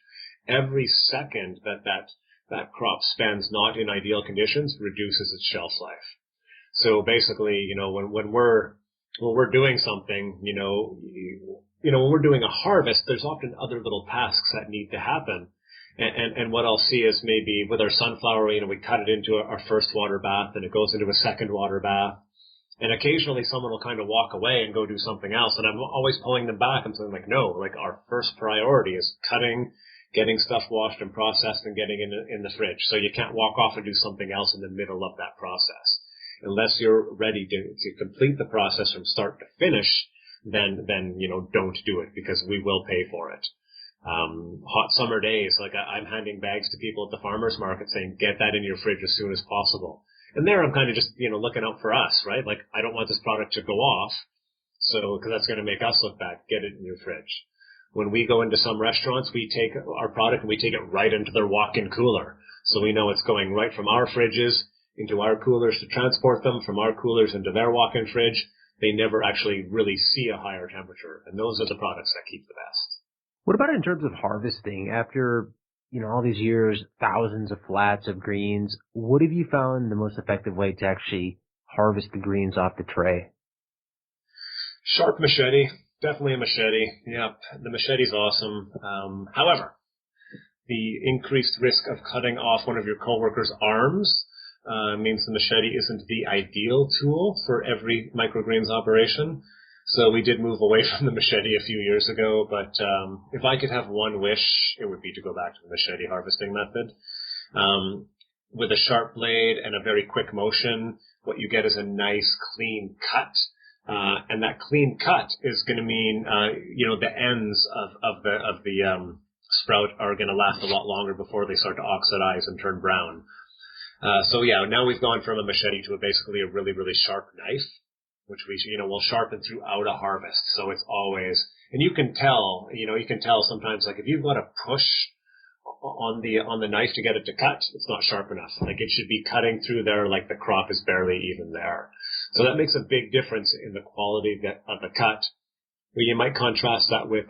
every second that crop spends not in ideal conditions reduces its shelf life. So basically, you know, when we're doing something, when we're doing a harvest, there's often other little tasks that need to happen. And what I'll see is maybe with our sunflower, you know, we cut it into our first water bath and it goes into a second water bath. And occasionally someone will kind of walk away and go do something else. And I'm always pulling them back and saying, like, no, like our first priority is cutting, getting stuff washed and processed and getting in the fridge. So you can't walk off and do something else in the middle of that process. Unless you're ready to complete the process from start to finish, then, you know, don't do it because we will pay for it. Hot summer days, like I'm handing bags to people at the farmer's market saying, get that in your fridge as soon as possible. And there I'm kind of just, you know, looking out for us, right? Like I don't want this product to go off. So, because that's going to make us look bad, get it in your fridge. When we go into some restaurants, we take our product and we take it right into their walk-in cooler. So we know it's going right from our fridges into our coolers to transport them, from our coolers into their walk-in fridge. They never actually really see a higher temperature. And those are the products that keep the best. What about in terms of harvesting? After, you know, all these years, thousands of flats of greens, what have you found the most effective way to actually harvest the greens off the tray? Sharp machete. Definitely a machete. Yep. The machete's awesome. However, the increased risk of cutting off one of your coworkers' arms means the machete isn't the ideal tool for every microgreens operation. So we did move away from the machete a few years ago, but if I could have one wish, it would be to go back to the machete harvesting method. With a sharp blade and a very quick motion, what you get is a nice clean cut. And that clean cut is going to mean, the ends of the sprout are going to last a lot longer before they start to oxidize and turn brown. Now we've gone from a machete to basically a really, really sharp knife, which we'll sharpen throughout a harvest. So it's always, and you can tell sometimes, like if you've got to push on the knife to get it to cut, it's not sharp enough. Like it should be cutting through there, like the crop is barely even there. So that makes a big difference in the quality of the cut. Where you might contrast that with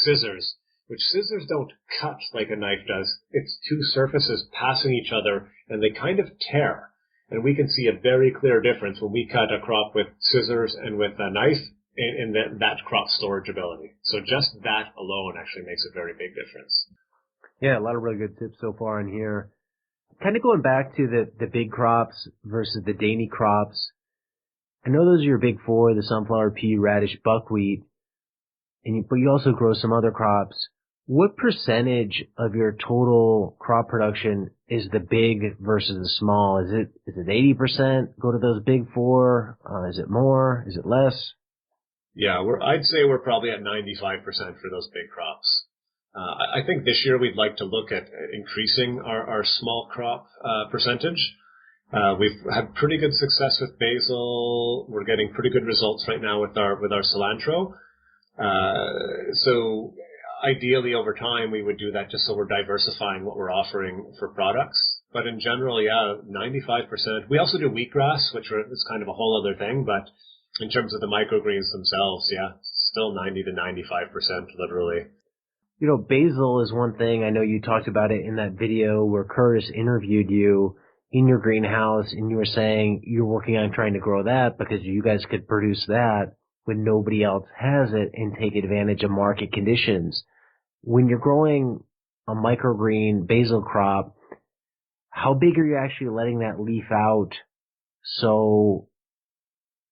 scissors. which scissors don't cut like a knife does. It's two surfaces passing each other, and they kind of tear. And we can see a very clear difference when we cut a crop with scissors and with a knife in that crop storage ability. So just that alone actually makes a very big difference. Yeah, a lot of really good tips so far in here. Kind of going back to the big crops versus the dainty crops. I know those are your big four, the sunflower, pea, radish, buckwheat, but you also grow some other crops. What percentage of your total crop production is the big versus the small? Is it 80% go to those big four? Is it more? Is it less? Yeah, I'd say we're probably at 95% for those big crops. I think this year we'd like to look at increasing our small crop percentage. We've had pretty good success with basil. We're getting pretty good results right now with our cilantro. So ideally over time we would do that just so we're diversifying what we're offering for products. But in general, yeah, 95%. We also do wheatgrass, which is kind of a whole other thing. But in terms of the microgreens themselves, yeah, still 90 to 95% literally. You know, basil is one thing. I know you talked about it in that video where Curtis interviewed you in your greenhouse, and you were saying you're working on trying to grow that because you guys could produce that when nobody else has it and take advantage of market conditions. When you're growing a microgreen basil crop, how big are you actually letting that leaf out so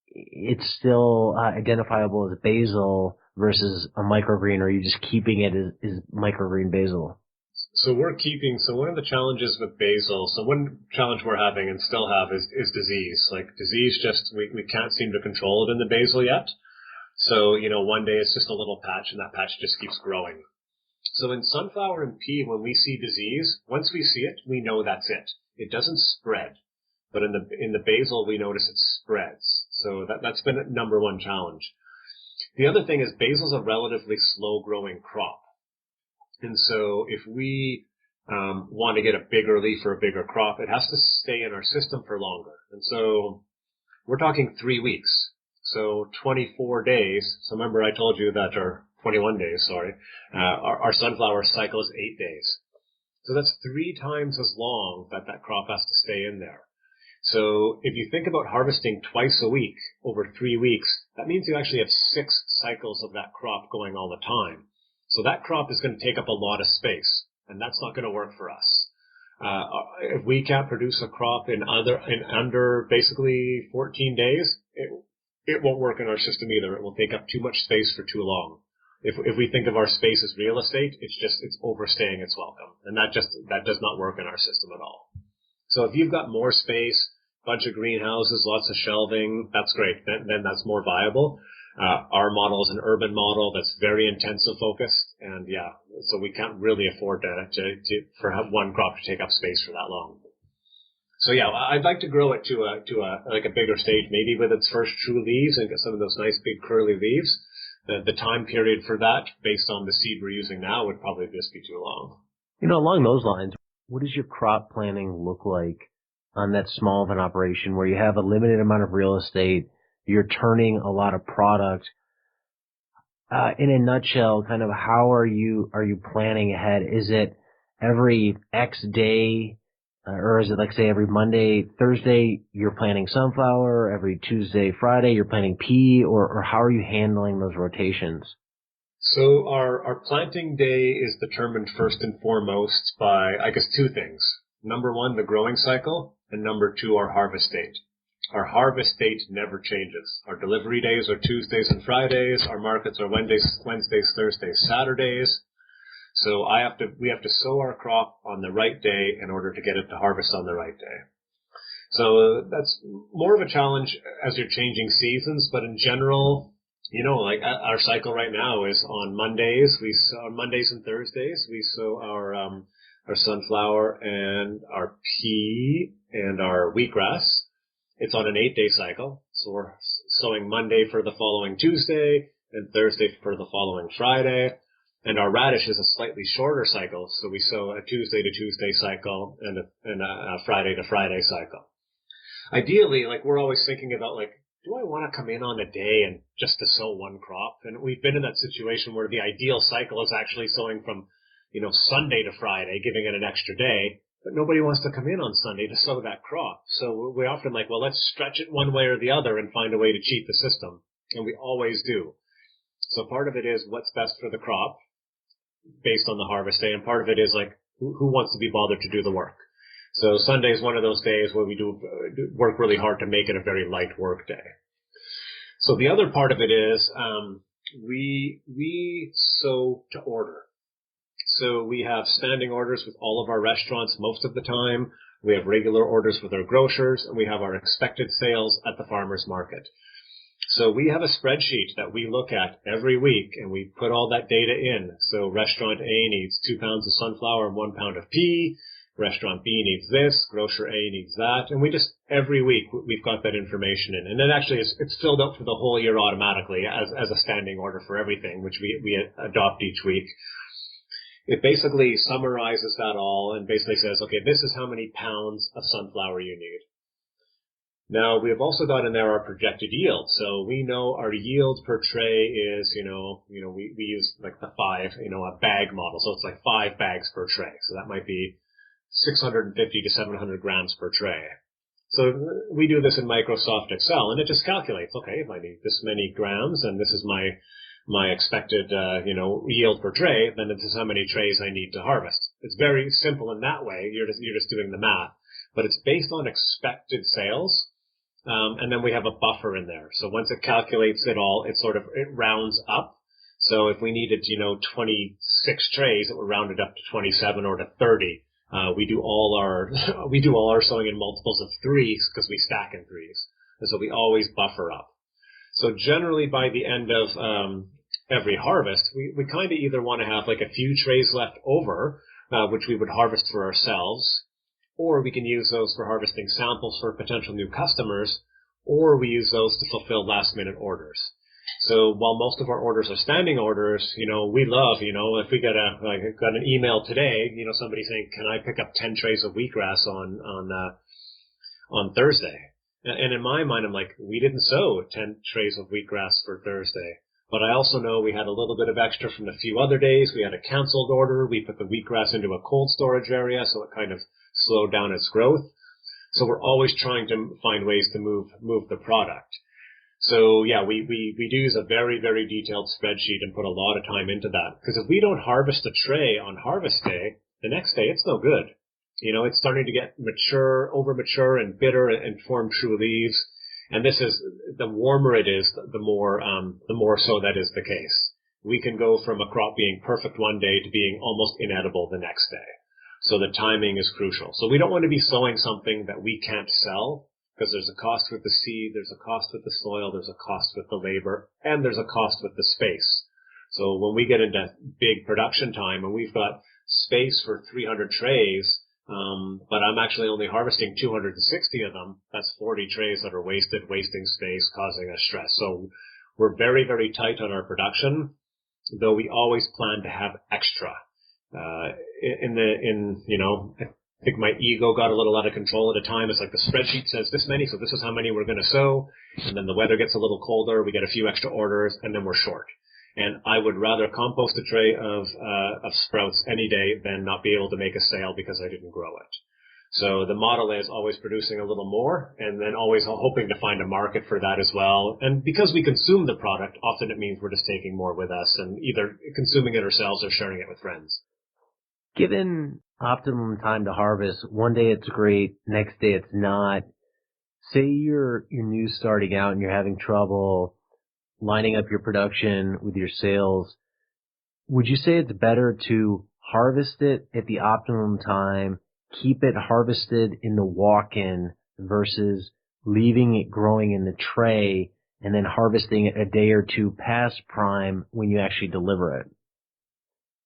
it's still identifiable as basil versus a microgreen, or are you just keeping it as microgreen basil? So one of the challenges with basil, so one challenge we're having and still have is disease. Like disease we can't seem to control it in the basil yet. So, one day it's just a little patch and that patch just keeps growing. So in sunflower and pea, when we see disease, once we see it, we know that's it. It doesn't spread. But in the basil, we notice it spreads. So that's been a number one challenge. The other thing is basil's a relatively slow growing crop. And so if we want to get a bigger leaf or a bigger crop, it has to stay in our system for longer. And so we're talking 3 weeks. So 24 days. So remember I told you that, or 21 days, sorry. Our sunflower cycle is 8 days. So that's 3 times as long that crop has to stay in there. So if you think about harvesting twice a week over 3 weeks, that means you actually have 6 cycles of that crop going all the time. So that crop is going to take up a lot of space, and that's not going to work for us. If we can't produce a crop in under basically 14 days, it won't work in our system either. It will take up too much space for too long. If we think of our space as real estate, it's overstaying its welcome, and that does not work in our system at all. So if you've got more space, bunch of greenhouses, lots of shelving, that's great. Then that's more viable. Our model is an urban model that's very intensive focused, and yeah, so we can't really afford for one crop to take up space for that long. So yeah, I'd like to grow it to a bigger stage, maybe with its first true leaves and get some of those nice big curly leaves. The time period for that, based on the seed we're using now, would probably just be too long. Along those lines, what does your crop planning look like on that small of an operation where you have a limited amount of real estate, you're turning a lot of product? In a nutshell, kind of how are you planning ahead? Is it every X day, or is it like say every Monday, Thursday you're planting sunflower, every Tuesday, Friday you're planting pea, or how are you handling those rotations? So our planting day is determined first and foremost by, I guess, 2 things. Number 1, the growing cycle, and number 2, our harvest date. Our harvest date never changes. Our delivery days are Tuesdays and Fridays. Our markets are Wednesdays, Thursdays, Saturdays. So we have to sow our crop on the right day in order to get it to harvest on the right day. So that's more of a challenge as you're changing seasons, but in general, like our cycle right now is on Mondays. On Mondays and Thursdays, we sow our sunflower and our pea and our wheatgrass. It's on an 8-day cycle. So we're sowing Monday for the following Tuesday and Thursday for the following Friday. And our radish is a slightly shorter cycle. So we sow a Tuesday to Tuesday cycle and a Friday to Friday cycle. Ideally, we're always thinking about do I want to come in on a day and just to sow one crop? And we've been in that situation where the ideal cycle is actually sowing from, Sunday to Friday, giving it an extra day, but nobody wants to come in on Sunday to sow that crop. So we're often like, well, let's stretch it one way or the other and find a way to cheat the system. And we always do. So part of it is what's best for the crop based on the harvest day, and part of it is like, who wants to be bothered to do the work? So Sunday is one of those days where we do work really hard to make it a very light work day. So the other part of it is we sow to order. So we have standing orders with all of our restaurants most of the time. We have regular orders with our grocers, and we have our expected sales at the farmers market. So we have a spreadsheet that we look at every week, and we put all that data in. So restaurant A needs 2 pounds of sunflower and 1 pound of pea. Restaurant B needs this. Grocer A needs that. And we just, every week, we've got that information in. And it actually is, it's filled out for the whole year automatically as a standing order for everything, which we adopt each week. It basically summarizes that all and basically says, okay, this is how many pounds of sunflower you need. Now, we have also got in there our projected yield. So we know our yield per tray is, we use like the 5, a bag model. So it's like 5 bags per tray. So that might be 650 to 700 grams per tray. So we do this in Microsoft Excel, and it just calculates, okay, if I need this many grams and this is my expected, yield per tray, then this is how many trays I need to harvest. It's very simple in that way. You're just doing the math, but it's based on expected sales. And then we have a buffer in there. So once it calculates it all, it rounds up. So if we needed, 26 trays, it would round it up to 27 or to 30. We do all our sowing in multiples of 3 because we stack in 3s. And so we always buffer up. So generally by the end of, every harvest, we kind of either want to have like a few trays left over, which we would harvest for ourselves, or we can use those for harvesting samples for potential new customers, or we use those to fulfill last-minute orders. So while most of our orders are standing orders, we love, if we got an email today, somebody saying, can I pick up 10 trays of wheatgrass on Thursday? And in my mind, I'm like, we didn't sow 10 trays of wheatgrass for Thursday. But I also know we had a little bit of extra from a few other days. We had a canceled order. We put the wheatgrass into a cold storage area, so it kind of slowed down its growth. So we're always trying to find ways to move the product. So yeah, we do use a very, very detailed spreadsheet and put a lot of time into that. Because if we don't harvest a tray on harvest day, the next day it's no good. It's starting to get over mature and bitter and form true leaves. And this is, the warmer it is, the more so that is the case. We can go from a crop being perfect one day to being almost inedible the next day. So the timing is crucial. So we don't want to be sowing something that we can't sell, because there's a cost with the seed, there's a cost with the soil, there's a cost with the labor, and there's a cost with the space. So when we get into big production time and we've got space for 300 trays, but I'm actually only harvesting 260 of them, that's 40 trays that are wasting space, causing us stress. So we're very, very tight on our production, though we always plan to have extra. I think my ego got a little out of control at a time. It's like the spreadsheet says this many, so this is how many we're going to sow. And then the weather gets a little colder, we get a few extra orders, and then we're short. And I would rather compost a tray of sprouts any day than not be able to make a sale because I didn't grow it. So the model is always producing a little more and then always hoping to find a market for that as well. And because we consume the product, often it means we're just taking more with us and either consuming it ourselves or sharing it with friends. Given optimum time to harvest, one day it's great, next day it's not. Say you're new starting out and you're having trouble lining up your production with your sales. Would you say it's better to harvest it at the optimum time, keep it harvested in the walk-in versus leaving it growing in the tray and then harvesting it a day or two past prime when you actually deliver it?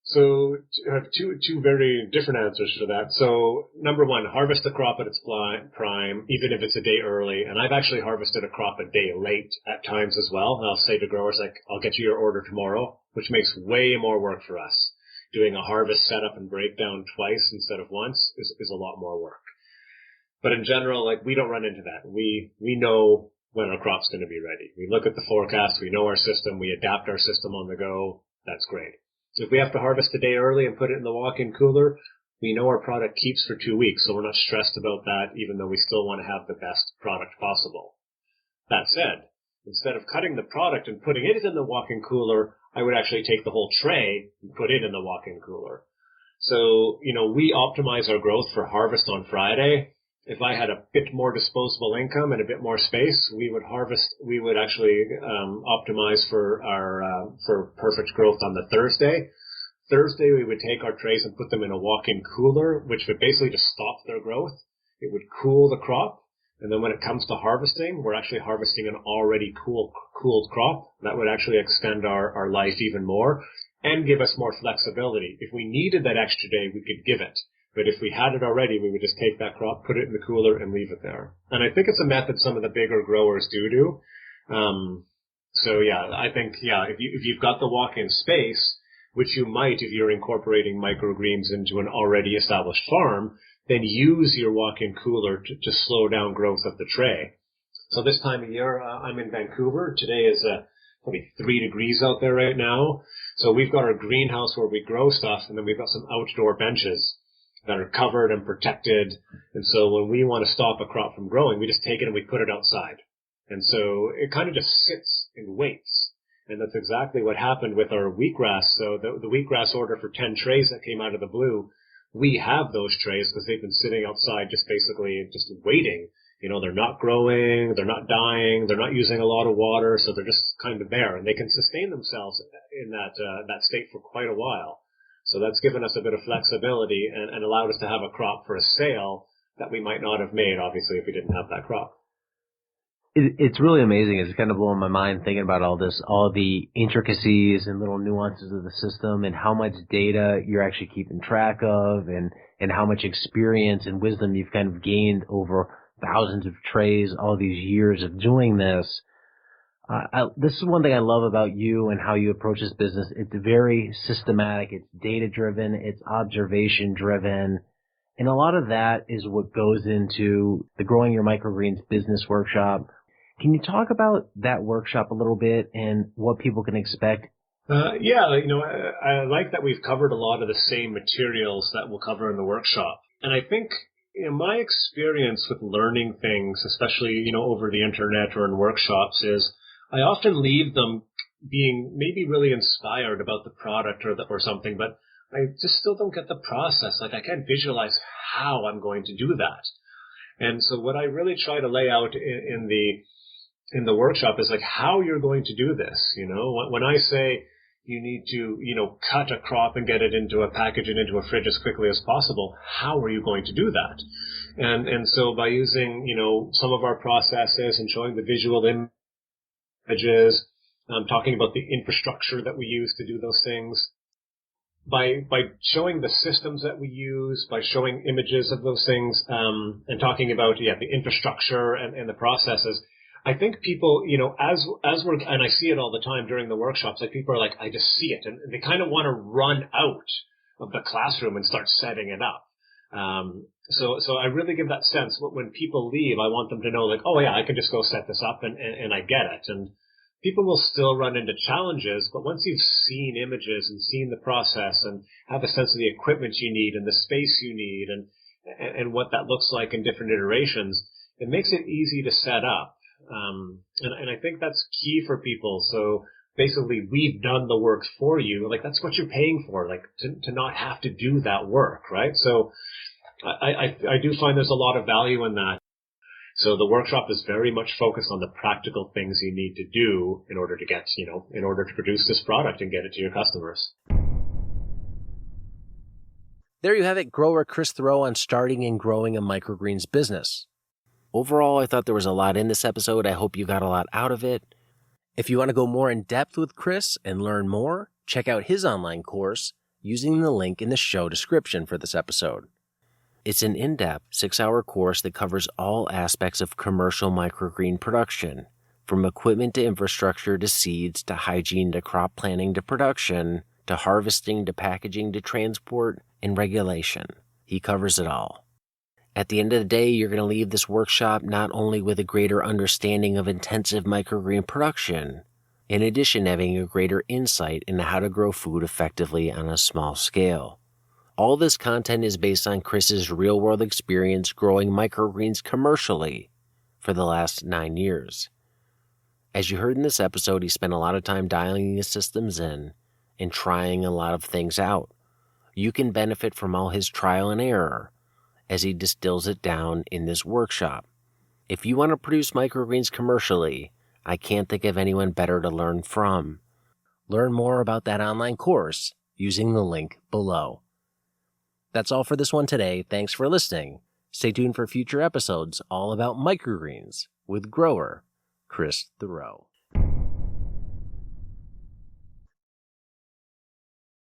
So I have two very different answers for that. So number one, harvest the crop at its prime, even if it's a day early. And I've actually harvested a crop a day late at times as well. And I'll say to growers, like, I'll get you your order tomorrow, which makes way more work for us. Doing a harvest setup and breakdown twice instead of once is a lot more work. But in general, like, we don't run into that. We know when our crop's going to be ready. We look at the forecast, we know our system, we adapt our system on the go. That's great. So if we have to harvest a day early and put it in the walk-in cooler, we know our product keeps for 2 weeks, so we're not stressed about that, even though we still want to have the best product possible. That said, instead of cutting the product and putting it in the walk-in cooler, I would actually take the whole tray and put it in the walk-in cooler. So, we optimize our growth for harvest on Friday. If I had a bit more disposable income and a bit more space, we would actually optimize for perfect growth on the Thursday. Thursday, we would take our trays and put them in a walk-in cooler, which would basically just stop their growth. It would cool the crop. And then when it comes to harvesting, we're actually harvesting an already cooled crop. That would actually extend our life even more and give us more flexibility. If we needed that extra day, we could give it. But if we had it already, we would just take that crop, put it in the cooler, and leave it there. And I think it's a method some of the bigger growers do. I think if you've got the walk-in space, which you might if you're incorporating microgreens into an already established farm, then use your walk-in cooler to slow down growth of the tray. So this time of year, I'm in Vancouver. Today is probably 3 degrees out there right now. So we've got our greenhouse where we grow stuff, and then we've got some outdoor benches that are covered and protected. And so when we want to stop a crop from growing, we just take it and we put it outside. And so it kind of just sits and waits. And that's exactly what happened with our wheatgrass. So the wheatgrass order for 10 trays that came out of the blue, we have those trays because they've been sitting outside just basically just waiting. They're not growing, they're not dying, they're not using a lot of water, so they're just kind of there. And they can sustain themselves in that state for quite a while. So that's given us a bit of flexibility and allowed us to have a crop for a sale that we might not have made, obviously, if we didn't have that crop. It's really amazing. It's kind of blowing my mind thinking about all this, all the intricacies and little nuances of the system and how much data you're actually keeping track of and how much experience and wisdom you've kind of gained over thousands of trays, all these years of doing this. This is one thing I love about you and how you approach this business. It's very systematic. It's data-driven. It's observation-driven. And a lot of that is what goes into the Growing Your Microgreens Business Workshop. Can you talk about that workshop a little bit and what people can expect? I like that we've covered a lot of the same materials that we'll cover in the workshop. And I think my experience with learning things, especially, over the internet or in workshops, is I often leave them being maybe really inspired about the product or something, but I just still don't get the process. Like I can't visualize how I'm going to do that. And so what I really try to lay out in the workshop is like how you're going to do this. When I say you need to, cut a crop and get it into a package and into a fridge as quickly as possible, how are you going to do that? And so by using, some of our processes and showing the visual images, talking about the infrastructure that we use to do those things, by showing the systems that we use, by showing images of those things, and talking about, the infrastructure and the processes, I think people, as we're, and I see it all the time during the workshops, like people are like, I just see it. And they kind of want to run out of the classroom and start setting it up. So I really give that sense. When people leave, I want them to know like, oh yeah, I can just go set this up and I get it. And people will still run into challenges, but once you've seen images and seen the process and have a sense of the equipment you need and the space you need and what that looks like in different iterations, it makes it easy to set up. And I think that's key for people. So basically we've done the work for you. Like that's what you're paying for, like to not have to do that work, right? So I do find there's a lot of value in that. So the workshop is very much focused on the practical things you need to do in order to get, in order to produce this product and get it to your customers. There you have it, grower Chris Theroux on starting and growing a microgreens business. Overall, I thought there was a lot in this episode. I hope you got a lot out of it. If you want to go more in depth with Chris and learn more, check out his online course using the link in the show description for this episode. It's an in-depth 6-hour course that covers all aspects of commercial microgreen production, from equipment to infrastructure to seeds to hygiene to crop planning to production to harvesting to packaging to transport and regulation. He covers it all. At the end of the day, you're going to leave this workshop not only with a greater understanding of intensive microgreen production, in addition to having a greater insight into how to grow food effectively on a small scale. All this content is based on Chris's real-world experience growing microgreens commercially for the last 9 years. As you heard in this episode, he spent a lot of time dialing his systems in and trying a lot of things out. You can benefit from all his trial and error as he distills it down in this workshop. If you want to produce microgreens commercially, I can't think of anyone better to learn from. Learn more about that online course using the link below. That's all for this one today. Thanks for listening. Stay tuned for future episodes all about microgreens with grower Chris Theroux.